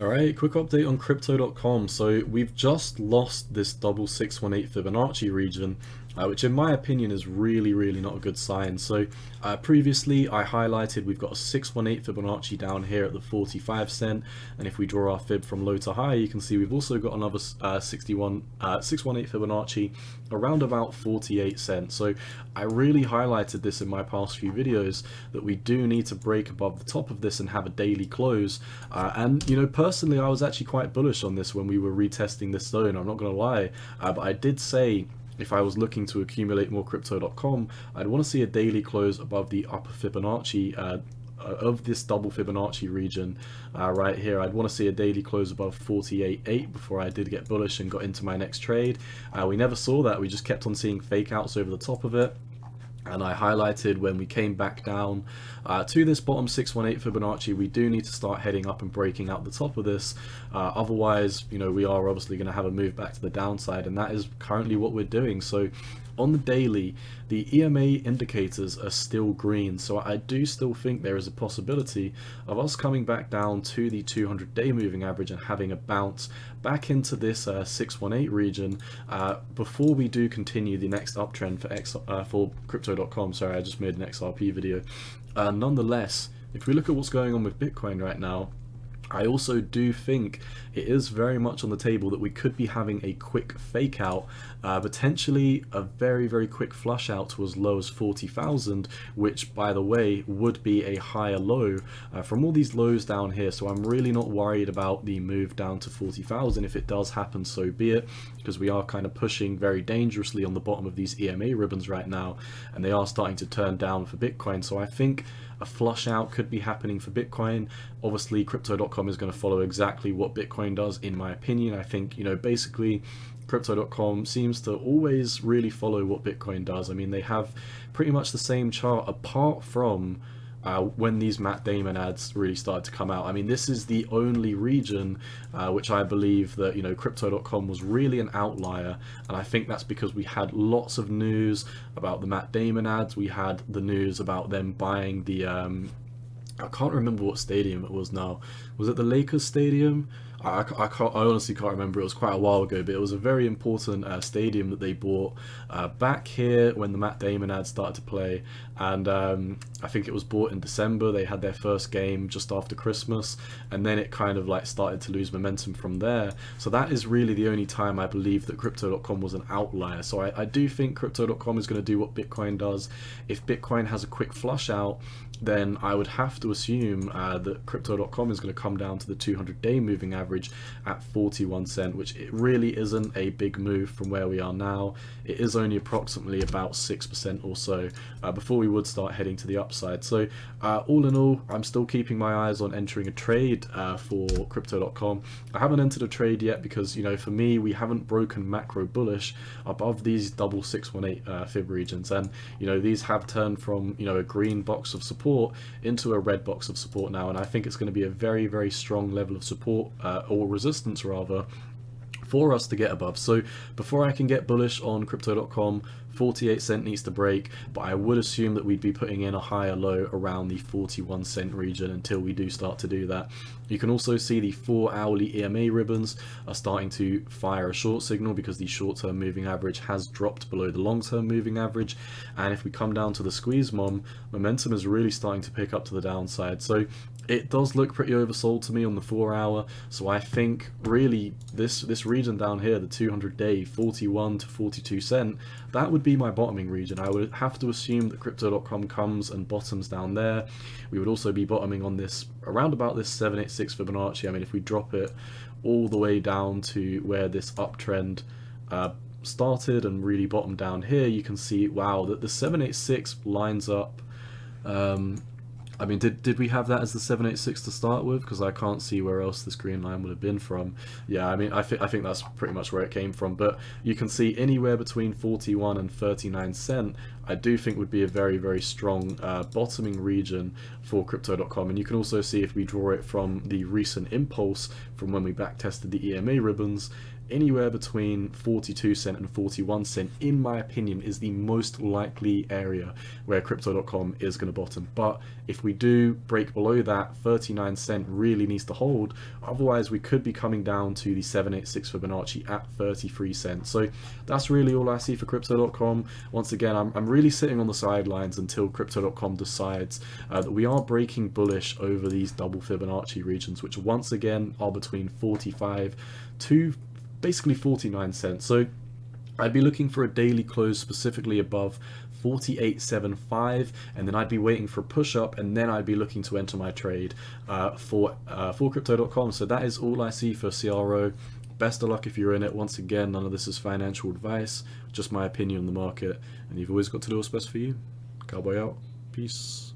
Alright, quick update on crypto.com. So we've just lost this double 618 Fibonacci region, which in my opinion is really not a good sign. So previously I highlighted we've got a 618 Fibonacci down here at the 45 cent, and if we draw our fib from low to high, you can see we've also got another 618 Fibonacci around about 48 cents. So I really highlighted this in my past few videos that we do need to break above the top of this and have a daily close. And you know, personally, I was actually quite bullish on this when we were retesting this zone. I'm not going to lie, but I did say if I was looking to accumulate more crypto.com, I'd want to see a daily close above the upper Fibonacci of this double Fibonacci region right here. I'd want to see a daily close above 48.8 before I did get bullish and got into my next trade. We never saw that. We just kept on seeing fake outs over the top of it. And I highlighted when we came back down to this bottom 618 Fibonacci, we do need to start heading up and breaking out the top of this. Otherwise, you know, we are obviously going to have a move back to the downside, and that is currently what we're doing. So on the daily, the EMA indicators are still green, so I do still think there is a possibility of us coming back down to the 200-day moving average and having a bounce back into this 618 region before we do continue the next uptrend for crypto.com. Sorry, I just made an XRP video. Nonetheless, if we look at what's going on with Bitcoin right now, I also do think it is very much on the table that we could be having a quick fake out, potentially a very quick flush out to as low as 40,000, which by the way would be a higher low from all these lows down here. So I'm really not worried about the move down to 40,000. If it does happen, so be it, because we are kind of pushing very dangerously on the bottom of these EMA ribbons right now, and they are starting to turn down for Bitcoin. So I think a flush out could be happening for Bitcoin. Obviously crypto.com is going to follow exactly what Bitcoin does, in my opinion. I think, you know, basically crypto.com seems to always really follow what Bitcoin does. I mean, they have pretty much the same chart apart from when these Matt Damon ads really started to come out. I mean, this is the only region which I believe that, you know, crypto.com was really an outlier, and I think that's because we had lots of news about the Matt Damon ads. We had the news about them buying the I can't remember what stadium it was now. Was it the Lakers stadium? I honestly can't remember. It was quite a while ago, but it was a very important stadium that they bought back here when the Matt Damon ad started to play. And I think it was bought in December. They had their first game just after Christmas, and then it kind of like started to lose momentum from there. So that is really the only time I believe that crypto.com was an outlier. So I do think crypto.com is going to do what Bitcoin does. If Bitcoin has a quick flush out, then I would have to assume that crypto.com is going to come down to the 200-day moving average at 41 cent, which it really isn't a big move from where we are now. It is only approximately about 6% or so before we would start heading to the upside. So all in all, I'm still keeping my eyes on entering a trade for crypto.com. I haven't entered a trade yet because, you know, for me, we haven't broken macro bullish above these double 618 fib regions, and you know, these have turned from, you know, a green box of support into a red box of support now, and I think it's going to be a very strong level of support or resistance rather for us to get above. So before I can get bullish on crypto.com, 48 cent needs to break, but I would assume that we'd be putting in a higher low around the 41 cent region until we do start to do that. You can also see the 4-hourly EMA ribbons are starting to fire a short signal because the short-term moving average has dropped below the long-term moving average, and if we come down to the squeeze momentum is really starting to pick up to the downside. So it does look pretty oversold to me on the 4-hour, so I think really this region down here, the 200-day 41 to 42 cent, that would be my bottoming region. I would have to assume that crypto.com comes and bottoms down there. We would also be bottoming on this around about this 786 Fibonacci. I mean, if we drop it all the way down to where this uptrend started and really bottomed down here, you can see, wow, that the 786 lines up. I mean, did we have that as the 786 to start with? Because I can't see where else this green line would have been from. Yeah, I mean, I think that's pretty much where it came from. But you can see anywhere between 41 and 39 cent, I do think would be a very strong bottoming region for crypto.com. And you can also see if we draw it from the recent impulse from when we back tested the EMA ribbons, anywhere between 42 cent and 41 cent, in my opinion, is the most likely area where crypto.com is going to bottom. But if we do break below that, 39 cent really needs to hold. Otherwise, we could be coming down to the 786 Fibonacci at 33 cents. So that's really all I see for crypto.com. Once again, I'm really sitting on the sidelines until crypto.com decides that we are breaking bullish over these double Fibonacci regions, which once again are between 45 to basically 49 cents. So I'd be looking for a daily close specifically above 48.75, and then I'd be waiting for a push up, and then I'd be looking to enter my trade for crypto.com. So that is all I see for CRO. Best of luck if you're in it. Once again, none of this is financial advice, just my opinion on the market, and you've always got to do what's best for you. Cowboy out. Peace.